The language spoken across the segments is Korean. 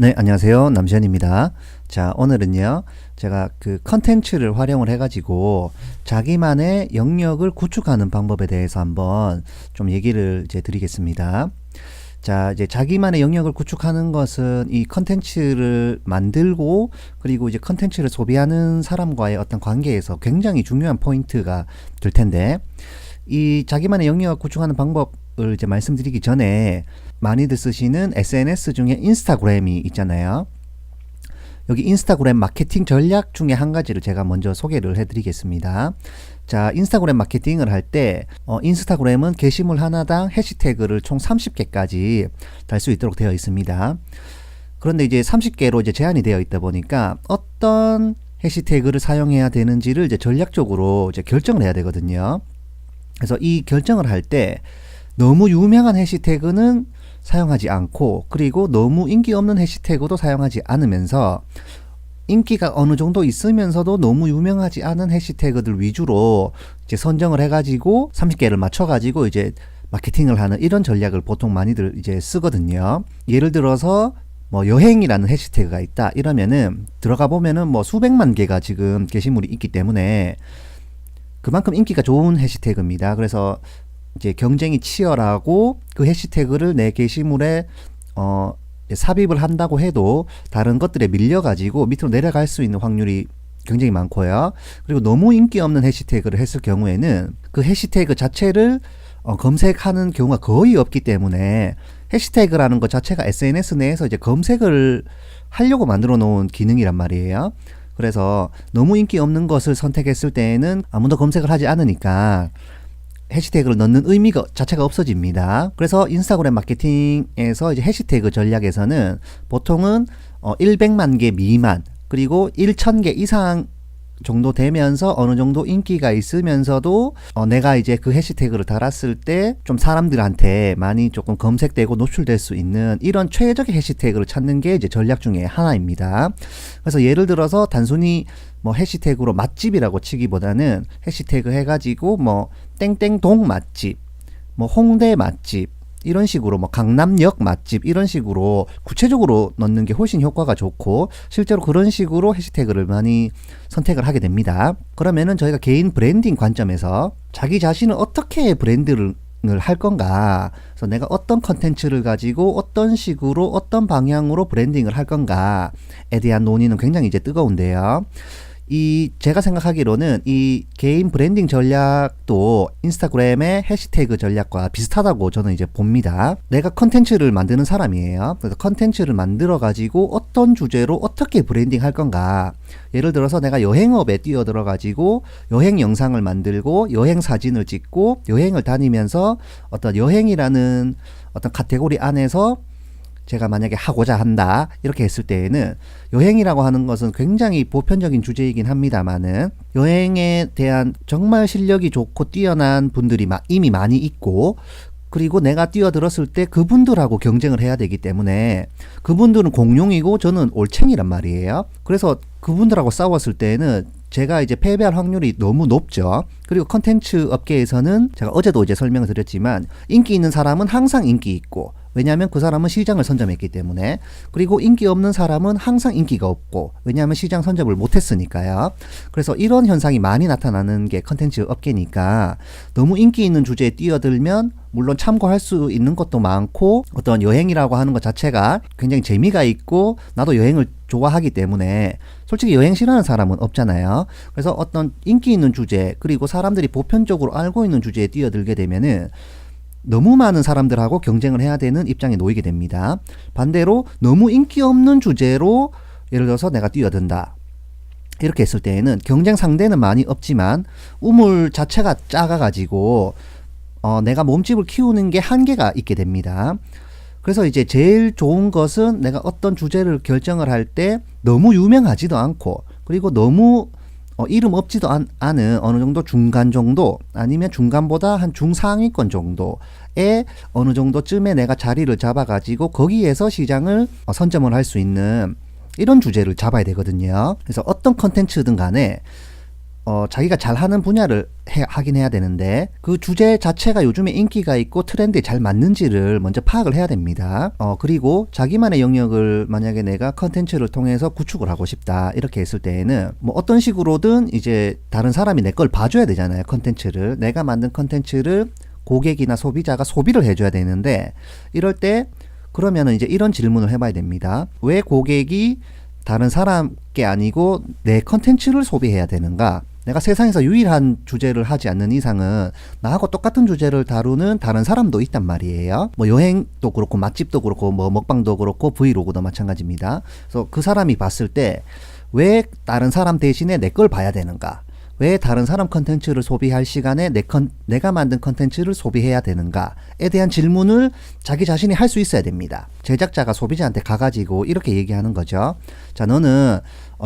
네, 안녕하세요. 남시현입니다. 자, 오늘은요, 제가 그 컨텐츠를 활용을 해가지고 자기만의 영역을 구축하는 방법에 대해서 한번 좀 얘기를 이제 드리겠습니다. 자, 이제 자기만의 영역을 구축하는 것은 이 컨텐츠를 만들고 그리고 이제 컨텐츠를 소비하는 사람과의 어떤 관계에서 굉장히 중요한 포인트가 될 텐데, 이 자기만의 영역을 구축하는 방법을 이제 말씀드리기 전에 많이들 쓰시는 SNS 중에 인스타그램이 있잖아요. 여기 인스타그램 마케팅 전략 중에 한 가지를 제가 먼저 소개를 해드리겠습니다. 자, 인스타그램 마케팅을 할 때 인스타그램은 게시물 하나당 해시태그를 총 30개까지 달 수 있도록 되어 있습니다. 그런데 이제 30개로 이제 제한이 되어 있다 보니까 어떤 해시태그를 사용해야 되는지를 이제 전략적으로 이제 결정을 해야 되거든요. 그래서 이 결정을 할 때 너무 유명한 해시태그는 사용하지 않고, 그리고 너무 인기 없는 해시태그도 사용하지 않으면서 인기가 어느 정도 있으면서도 너무 유명하지 않은 해시태그들 위주로 이제 선정을 해가지고 30개를 맞춰가지고 이제 마케팅을 하는 이런 전략을 보통 많이들 이제 쓰거든요. 예를 들어서 뭐 여행이라는 해시태그가 있다 이러면은 들어가 보면은 뭐 수백만 개가 지금 게시물이 있기 때문에 그만큼 인기가 좋은 해시태그입니다. 그래서 이제 경쟁이 치열하고 그 해시태그를 내 게시물에 삽입을 한다고 해도 다른 것들에 밀려가지고 밑으로 내려갈 수 있는 확률이 굉장히 많고요. 그리고 너무 인기 없는 해시태그를 했을 경우에는 그 해시태그 자체를 검색하는 경우가 거의 없기 때문에, 해시태그라는 것 자체가 SNS 내에서 이제 검색을 하려고 만들어 놓은 기능이란 말이에요. 그래서 너무 인기 없는 것을 선택했을 때에는 아무도 검색을 하지 않으니까 해시태그를 넣는 의미가 자체가 없어집니다. 그래서 인스타그램 마케팅에서 이제 해시태그 전략에서는 보통은 100만 개 미만, 그리고 1000개 이상 정도 되면서 어느 정도 인기가 있으면서도 내가 이제 그 해시태그를 달았을 때 좀 사람들한테 많이 조금 검색되고 노출될 수 있는 이런 최적의 해시태그를 찾는 게 이제 전략 중에 하나입니다. 그래서 예를 들어서 단순히 뭐 해시태그로 맛집이라고 치기보다는 해시태그 해가지고 뭐 땡땡동 맛집, 뭐 홍대 맛집, 이런 식으로 뭐 강남역 맛집 이런 식으로 구체적으로 넣는 게 훨씬 효과가 좋고, 실제로 그런 식으로 해시태그를 많이 선택을 하게 됩니다. 그러면은 저희가 개인 브랜딩 관점에서 자기 자신을 어떻게 브랜드를 할 건가, 그래서 내가 어떤 컨텐츠를 가지고 어떤 식으로 어떤 방향으로 브랜딩을 할 건가에 대한 논의는 굉장히 이제 뜨거운데요. 제가 생각하기로는 이 개인 브랜딩 전략도 인스타그램의 해시태그 전략과 비슷하다고 저는 이제 봅니다. 내가 컨텐츠를 만드는 사람이에요. 그래서 컨텐츠를 만들어 가지고 어떤 주제로 어떻게 브랜딩 할 건가. 예를 들어서 내가 여행업에 뛰어들어 가지고 여행 영상을 만들고 여행 사진을 찍고 여행을 다니면서 어떤 여행이라는 어떤 카테고리 안에서 제가 만약에 하고자 한다 이렇게 했을 때에는, 여행이라고 하는 것은 굉장히 보편적인 주제이긴 합니다만은 여행에 대한 정말 실력이 좋고 뛰어난 분들이 이미 많이 있고, 그리고 내가 뛰어들었을 때 그분들하고 경쟁을 해야 되기 때문에 그분들은 공룡이고 저는 올챙이란 말이에요. 그래서 그분들하고 싸웠을 때는 제가 이제 패배할 확률이 너무 높죠. 그리고 컨텐츠 업계에서는 제가 어제도 이제 설명을 드렸지만 인기 있는 사람은 항상 인기 있고, 왜냐하면 그 사람은 시장을 선점했기 때문에, 그리고 인기 없는 사람은 항상 인기가 없고, 왜냐하면 시장 선점을 못했으니까요. 그래서 이런 현상이 많이 나타나는 게 컨텐츠 업계니까, 너무 인기 있는 주제에 뛰어들면 물론 참고할 수 있는 것도 많고, 어떤 여행이라고 하는 것 자체가 굉장히 재미가 있고 나도 여행을 좋아하기 때문에 솔직히 여행 싫어하는 사람은 없잖아요. 그래서 어떤 인기 있는 주제, 그리고 사람들이 보편적으로 알고 있는 주제에 뛰어들게 되면은 너무 많은 사람들하고 경쟁을 해야 되는 입장에 놓이게 됩니다. 반대로 너무 인기 없는 주제로 예를 들어서 내가 뛰어든다 이렇게 했을 때에는 경쟁 상대는 많이 없지만 우물 자체가 작아가지고 내가 몸집을 키우는 게 한계가 있게 됩니다. 그래서 이제 제일 좋은 것은 내가 어떤 주제를 결정을 할 때 너무 유명하지도 않고, 그리고 너무 이름 없지도 않은 어느 정도 중간 정도, 아니면 중간보다 한 중상위권 정도의 어느 정도쯤에 내가 자리를 잡아가지고 거기에서 시장을 선점을 할 수 있는 이런 주제를 잡아야 되거든요. 그래서 어떤 컨텐츠든 간에 자기가 잘하는 분야를 하긴 해야 되는데 그 주제 자체가 요즘에 인기가 있고 트렌드에 잘 맞는지를 먼저 파악을 해야 됩니다. 그리고 자기만의 영역을 만약에 내가 컨텐츠를 통해서 구축을 하고 싶다 이렇게 했을 때에는 뭐 어떤 식으로든 이제 다른 사람이 내 걸 봐줘야 되잖아요. 컨텐츠를 내가 만든 컨텐츠를 고객이나 소비자가 소비를 해줘야 되는데 이럴 때 그러면은 이제 이런 질문을 해봐야 됩니다. 왜 고객이 다른 사람 게 아니고 내 컨텐츠를 소비해야 되는가? 내가 세상에서 유일한 주제를 하지 않는 이상은 나하고 똑같은 주제를 다루는 다른 사람도 있단 말이에요. 뭐 여행도 그렇고 맛집도 그렇고 뭐 먹방도 그렇고 브이로그도 마찬가지입니다. 그래서 그 사람이 봤을 때 왜 다른 사람 대신에 내 걸 봐야 되는가? 왜 다른 사람 컨텐츠를 소비할 시간에 내가 만든 컨텐츠를 소비해야 되는가에 대한 질문을 자기 자신이 할 수 있어야 됩니다. 제작자가 소비자한테 가가지고 이렇게 얘기하는 거죠. 자, 너는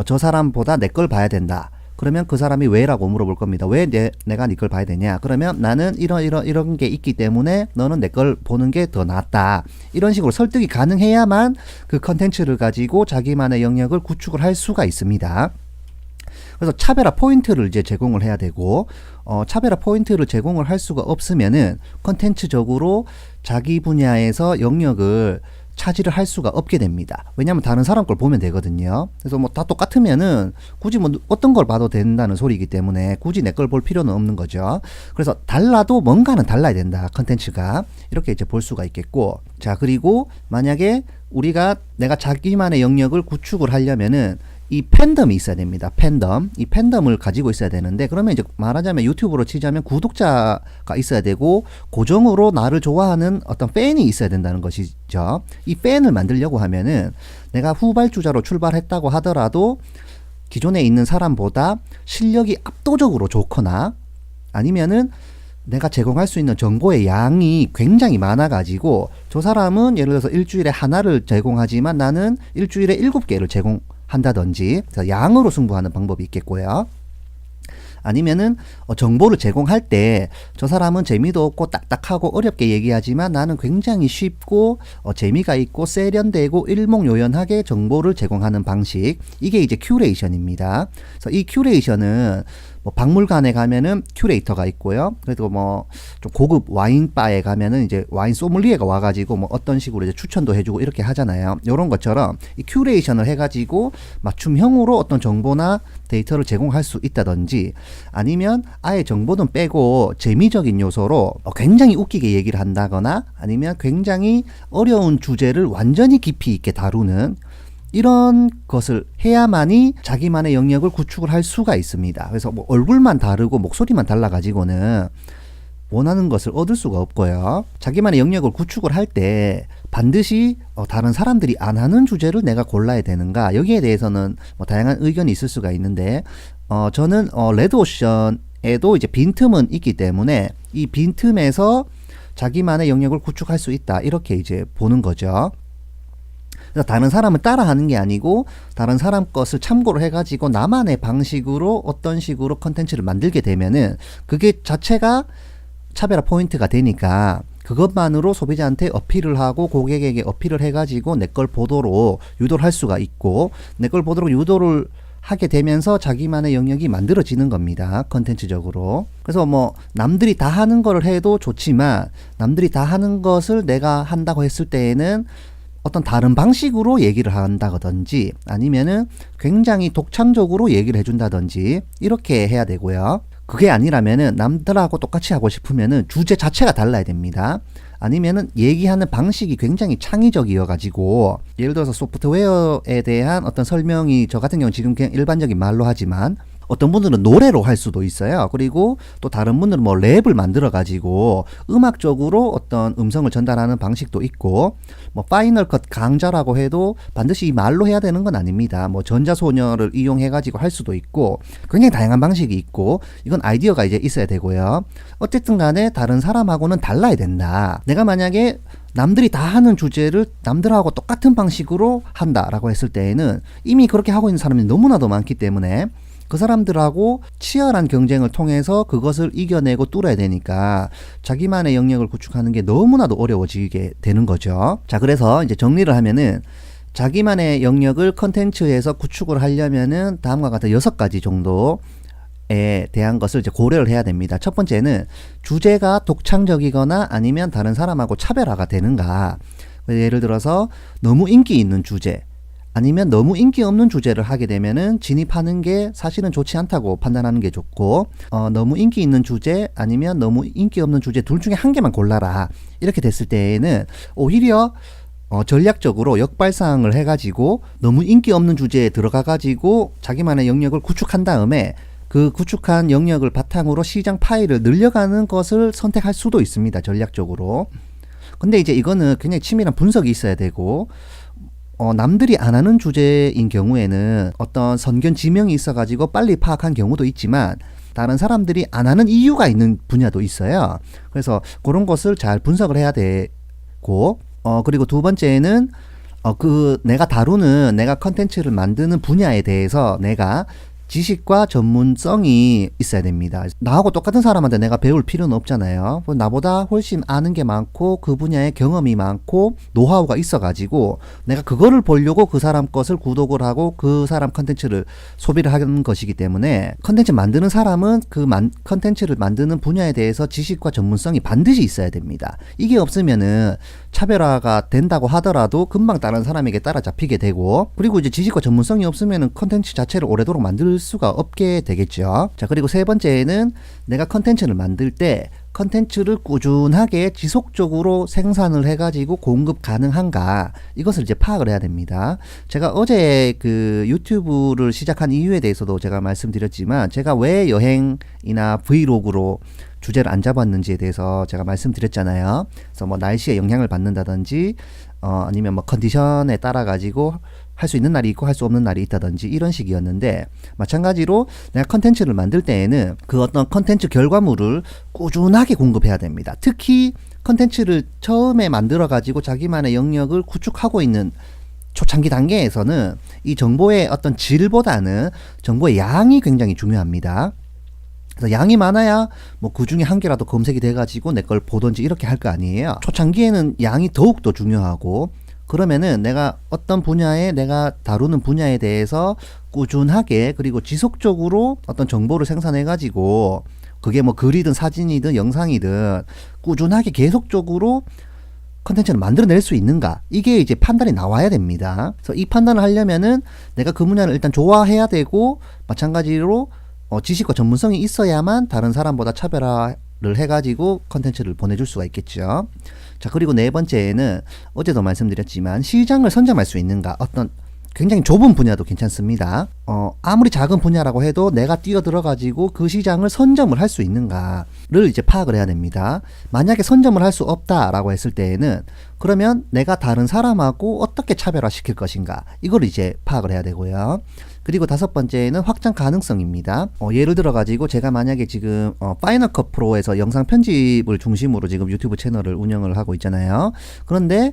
저 사람보다 내 걸 봐야 된다. 그러면 그 사람이 왜라고 물어볼 겁니다. 왜 내가 네 걸 봐야 되냐? 그러면 나는 이런 게 있기 때문에 너는 내 걸 보는 게 더 낫다. 이런 식으로 설득이 가능해야만 그 컨텐츠를 가지고 자기만의 영역을 구축을 할 수가 있습니다. 그래서 차별화 포인트를 이제 제공을 해야 되고, 차별화 포인트를 제공을 할 수가 없으면은 컨텐츠적으로 자기 분야에서 영역을 차지를 할 수가 없게 됩니다. 왜냐하면 다른 사람 걸 보면 되거든요. 그래서 뭐 다 똑같으면은 굳이 뭐 어떤 걸 봐도 된다는 소리이기 때문에 굳이 내 걸 볼 필요는 없는 거죠. 그래서 달라도 뭔가는 달라야 된다. 컨텐츠가. 이렇게 이제 볼 수가 있겠고. 자, 그리고 만약에 내가 자기만의 영역을 구축을 하려면은 이 팬덤이 있어야 됩니다. 팬덤. 이 팬덤을 가지고 있어야 되는데, 그러면 이제 말하자면 유튜브로 치자면 구독자가 있어야 되고, 고정으로 나를 좋아하는 어떤 팬이 있어야 된다는 것이죠. 이 팬을 만들려고 하면은 내가 후발주자로 출발했다고 하더라도 기존에 있는 사람보다 실력이 압도적으로 좋거나 아니면은 내가 제공할 수 있는 정보의 양이 굉장히 많아가지고 저 사람은 예를 들어서 일주일에 하나를 제공하지만 나는 일주일에 7개를 한다든지 양으로 승부하는 방법이 있겠고요. 아니면은 정보를 제공할 때 저 사람은 재미도 없고 딱딱하고 어렵게 얘기하지만 나는 굉장히 쉽고 재미가 있고 세련되고 일목요연하게 정보를 제공하는 방식, 이게 이제 큐레이션입니다. 그래서 이 큐레이션은 뭐 박물관에 가면은 큐레이터가 있고요. 그리고 뭐 좀 고급 와인바에 가면은 이제 와인 소믈리에가 와가지고 뭐 어떤 식으로 이제 추천도 해주고 이렇게 하잖아요. 이런 것처럼 이 큐레이션을 해가지고 맞춤형으로 어떤 정보나 데이터를 제공할 수 있다든지, 아니면 아예 정보는 빼고 재미적인 요소로 굉장히 웃기게 얘기를 한다거나 아니면 굉장히 어려운 주제를 완전히 깊이 있게 다루는 이런 것을 해야만이 자기만의 영역을 구축을 할 수가 있습니다. 그래서 뭐 얼굴만 다르고 목소리만 달라가지고는 원하는 것을 얻을 수가 없고요. 자기만의 영역을 구축을 할 때 반드시 다른 사람들이 안 하는 주제를 내가 골라야 되는가, 여기에 대해서는 뭐 다양한 의견이 있을 수가 있는데 저는 레드오션에도 이제 빈틈은 있기 때문에 이 빈틈에서 자기만의 영역을 구축할 수 있다, 이렇게 이제 보는 거죠. 그래서 다른 사람을 따라하는 게 아니고 다른 사람 것을 참고로 해가지고 나만의 방식으로 어떤 식으로 컨텐츠를 만들게 되면은 그게 자체가 차별화 포인트가 되니까 그것만으로 소비자한테 어필을 하고 고객에게 어필을 해가지고 내 걸 보도록 유도를 할 수가 있고, 내 걸 보도록 유도를 하게 되면서 자기만의 영역이 만들어지는 겁니다. 컨텐츠적으로. 그래서 뭐 남들이 다 하는 거를 해도 좋지만 남들이 다 하는 것을 내가 한다고 했을 때에는 어떤 다른 방식으로 얘기를 한다든지 아니면은 굉장히 독창적으로 얘기를 해준다든지 이렇게 해야 되고요. 그게 아니라면은 남들하고 똑같이 하고 싶으면은 주제 자체가 달라야 됩니다. 아니면은 얘기하는 방식이 굉장히 창의적이어 가지고, 예를 들어서 소프트웨어에 대한 어떤 설명이 저 같은 경우는 지금 그냥 일반적인 말로 하지만 어떤 분들은 노래로 할 수도 있어요. 그리고 또 다른 분들은 뭐 랩을 만들어 가지고 음악적으로 어떤 음성을 전달하는 방식도 있고, 뭐 파이널 컷 강좌라고 해도 반드시 이 말로 해야 되는 건 아닙니다. 뭐 전자소녀를 이용해 가지고 할 수도 있고, 굉장히 다양한 방식이 있고, 이건 아이디어가 이제 있어야 되고요. 어쨌든 간에 다른 사람하고는 달라야 된다. 내가 만약에 남들이 다 하는 주제를 남들하고 똑같은 방식으로 한다라고 했을 때에는 이미 그렇게 하고 있는 사람이 너무나도 많기 때문에 그 사람들하고 치열한 경쟁을 통해서 그것을 이겨내고 뚫어야 되니까 자기만의 영역을 구축하는 게 너무나도 어려워지게 되는 거죠. 자, 그래서 이제 정리를 하면은 자기만의 영역을 컨텐츠에서 구축을 하려면은 다음과 같은 6가지 정도 대한 것을 이제 고려를 해야 됩니다. 첫 번째는 주제가 독창적이거나 아니면 다른 사람하고 차별화가 되는가. 예를 들어서 너무 인기 있는 주제 아니면 너무 인기 없는 주제를 하게 되면은 진입하는 게 사실은 좋지 않다고 판단하는 게 좋고, 너무 인기 있는 주제 아니면 너무 인기 없는 주제 둘 중에 한 개만 골라라. 이렇게 됐을 때에는 오히려 전략적으로 역발상을 해가지고 너무 인기 없는 주제에 들어가가지고 자기만의 영역을 구축한 다음에 그 구축한 영역을 바탕으로 시장 파일을 늘려가는 것을 선택할 수도 있습니다. 전략적으로. 근데 이제 이거는 굉장히 치밀한 분석이 있어야 되고, 남들이 안 하는 주제인 경우에는 어떤 선견 지명이 있어가지고 빨리 파악한 경우도 있지만, 다른 사람들이 안 하는 이유가 있는 분야도 있어요. 그래서 그런 것을 잘 분석을 해야 되고, 그리고 두 번째는 내가 컨텐츠를 만드는 분야에 대해서 내가 지식과 전문성이 있어야 됩니다. 나하고 똑같은 사람한테 내가 배울 필요는 없잖아요. 나보다 훨씬 아는 게 많고 그 분야에 경험이 많고 노하우가 있어가지고 내가 그거를 보려고 그 사람 것을 구독을 하고 그 사람 컨텐츠를 소비를 하는 것이기 때문에, 컨텐츠 만드는 사람은 그 컨텐츠를 만드는 분야에 대해서 지식과 전문성이 반드시 있어야 됩니다. 이게 없으면은 차별화가 된다고 하더라도 금방 다른 사람에게 따라잡히게 되고, 그리고 이제 지식과 전문성이 없으면은 컨텐츠 자체를 오래도록 만들 수가 없게 되겠죠. 자, 그리고 세 번째는 내가 컨텐츠를 만들 때 컨텐츠를 꾸준하게 지속적으로 생산을 해가지고 공급 가능한가, 이것을 이제 파악을 해야 됩니다. 제가 어제 그 유튜브를 시작한 이유에 대해서도 제가 말씀드렸지만, 제가 왜 여행이나 브이로그로 주제를 안 잡았는지에 대해서 제가 말씀드렸잖아요. 그래서 뭐 날씨에 영향을 받는다든지, 아니면 뭐 컨디션에 따라 가지고 할 수 있는 날이 있고 할 수 없는 날이 있다든지 이런 식이었는데, 마찬가지로 내가 컨텐츠를 만들 때에는 그 어떤 컨텐츠 결과물을 꾸준하게 공급해야 됩니다. 특히 컨텐츠를 처음에 만들어 가지고 자기만의 영역을 구축하고 있는 초창기 단계에서는 이 정보의 어떤 질보다는 정보의 양이 굉장히 중요합니다. 그래서 양이 많아야 뭐 그 중에 한 개라도 검색이 돼가지고 내 걸 보던지 이렇게 할 거 아니에요. 초창기에는 양이 더욱더 중요하고, 그러면은 내가 어떤 분야에 내가 다루는 분야에 대해서 꾸준하게 그리고 지속적으로 어떤 정보를 생산해 가지고, 그게 뭐 글이든 사진이든 영상이든 꾸준하게 계속적으로 컨텐츠를 만들어낼 수 있는가, 이게 이제 판단이 나와야 됩니다. 그래서 이 판단을 하려면은 내가 그 분야를 일단 좋아해야 되고, 마찬가지로 지식과 전문성이 있어야만 다른 사람보다 차별화를 해가지고 컨텐츠를 보내줄 수가 있겠죠. 자, 그리고 네 번째는 어제도 말씀드렸지만 시장을 선점할 수 있는가. 어떤 굉장히 좁은 분야도 괜찮습니다. 아무리 작은 분야라고 해도 내가 뛰어들어가지고 그 시장을 선점을 할 수 있는가를 이제 파악을 해야 됩니다. 만약에 선점을 할 수 없다라고 했을 때에는 그러면 내가 다른 사람하고 어떻게 차별화시킬 것인가, 이걸 이제 파악을 해야 되고요. 그리고 다섯 번째는 확장 가능성입니다. 예를 들어 가지고 제가 만약에 지금 파이널 컷 프로에서 영상 편집을 중심으로 지금 유튜브 채널을 운영을 하고 있잖아요. 그런데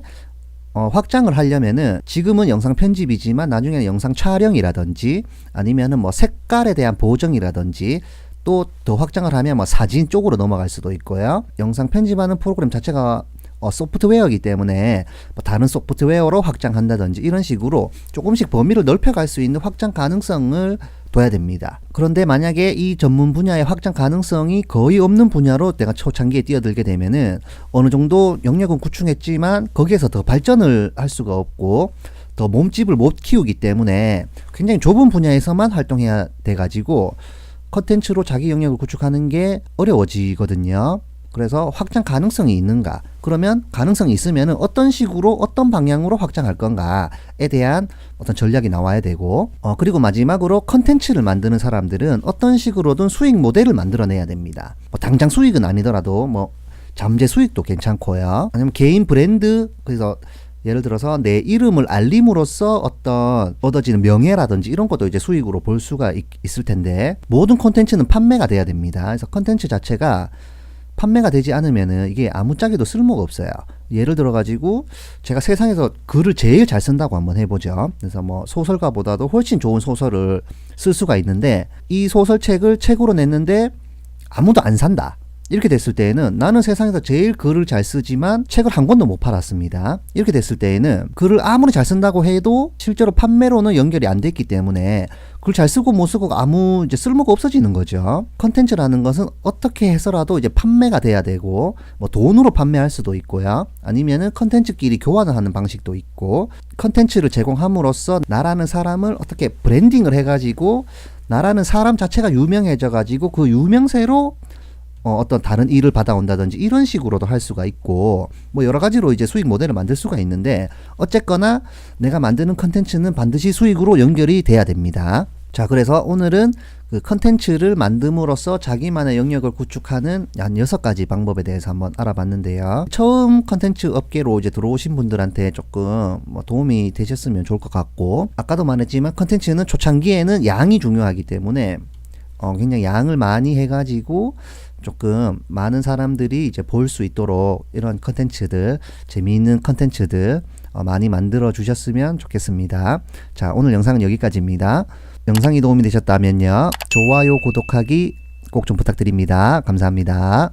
확장을 하려면은 지금은 영상 편집이지만 나중에는 영상 촬영이라든지 아니면은 뭐 색깔에 대한 보정이라든지, 또 더 확장을 하면 뭐 사진 쪽으로 넘어갈 수도 있고요. 영상 편집하는 프로그램 자체가 소프트웨어이기 때문에 뭐 다른 소프트웨어로 확장한다든지 이런 식으로 조금씩 범위를 넓혀갈 수 있는 확장 가능성을 둬야 됩니다. 그런데 만약에 이 전문 분야의 확장 가능성이 거의 없는 분야로 내가 초창기에 뛰어들게 되면은 어느 정도 영역은 구축했지만 거기에서 더 발전을 할 수가 없고 더 몸집을 못 키우기 때문에 굉장히 좁은 분야에서만 활동해야 돼가지고 컨텐츠로 자기 영역을 구축하는 게 어려워지거든요. 그래서 확장 가능성이 있는가? 그러면 가능성이 있으면 어떤 식으로 어떤 방향으로 확장할 건가에 대한 어떤 전략이 나와야 되고, 그리고 마지막으로 컨텐츠를 만드는 사람들은 어떤 식으로든 수익 모델을 만들어내야 됩니다. 뭐 당장 수익은 아니더라도 뭐 잠재 수익도 괜찮고요. 아니면 개인 브랜드, 그래서 예를 들어서 내 이름을 알림으로써 어떤 얻어지는 명예라든지 이런 것도 이제 수익으로 볼 수가 있을 텐데, 모든 콘텐츠는 판매가 돼야 됩니다. 그래서 콘텐츠 자체가 판매가 되지 않으면은 이게 아무짝에도 쓸모가 없어요. 예를 들어 가지고 제가 세상에서 글을 제일 잘 쓴다고 한번 해보죠. 그래서 뭐 소설가보다도 훨씬 좋은 소설을 쓸 수가 있는데 이 소설책을 책으로 냈는데 아무도 안 산다. 이렇게 됐을 때에는 나는 세상에서 제일 글을 잘 쓰지만 책을 한 권도 못 팔았습니다. 이렇게 됐을 때에는 글을 아무리 잘 쓴다고 해도 실제로 판매로는 연결이 안 됐기 때문에 글 잘 쓰고 못 쓰고 아무 이제 쓸모가 없어지는 거죠. 컨텐츠라는 것은 어떻게 해서라도 이제 판매가 돼야 되고 뭐 돈으로 판매할 수도 있고요. 아니면은 컨텐츠끼리 교환을 하는 방식도 있고 컨텐츠를 제공함으로써 나라는 사람을 어떻게 브랜딩을 해가지고 나라는 사람 자체가 유명해져 가지고 그 유명세로 어떤 다른 일을 받아온다든지 이런 식으로도 할 수가 있고 뭐 여러 가지로 이제 수익 모델을 만들 수가 있는데 어쨌거나 내가 만드는 컨텐츠는 반드시 수익으로 연결이 돼야 됩니다. 자, 그래서 오늘은 그 컨텐츠를 만듦으로써 자기만의 영역을 구축하는 한 6가지 방법에 대해서 한번 알아봤는데요. 처음 컨텐츠 업계로 이제 들어오신 분들한테 조금 뭐 도움이 되셨으면 좋을 것 같고 아까도 말했지만 컨텐츠는 초창기에는 양이 중요하기 때문에 굉장히 양을 많이 해가지고 조금 많은 사람들이 이제 볼 수 있도록 이런 컨텐츠들, 재미있는 컨텐츠들 많이 만들어 주셨으면 좋겠습니다. 자, 오늘 영상은 여기까지입니다. 영상이 도움이 되셨다면요, 좋아요, 구독하기 꼭 좀 부탁드립니다. 감사합니다.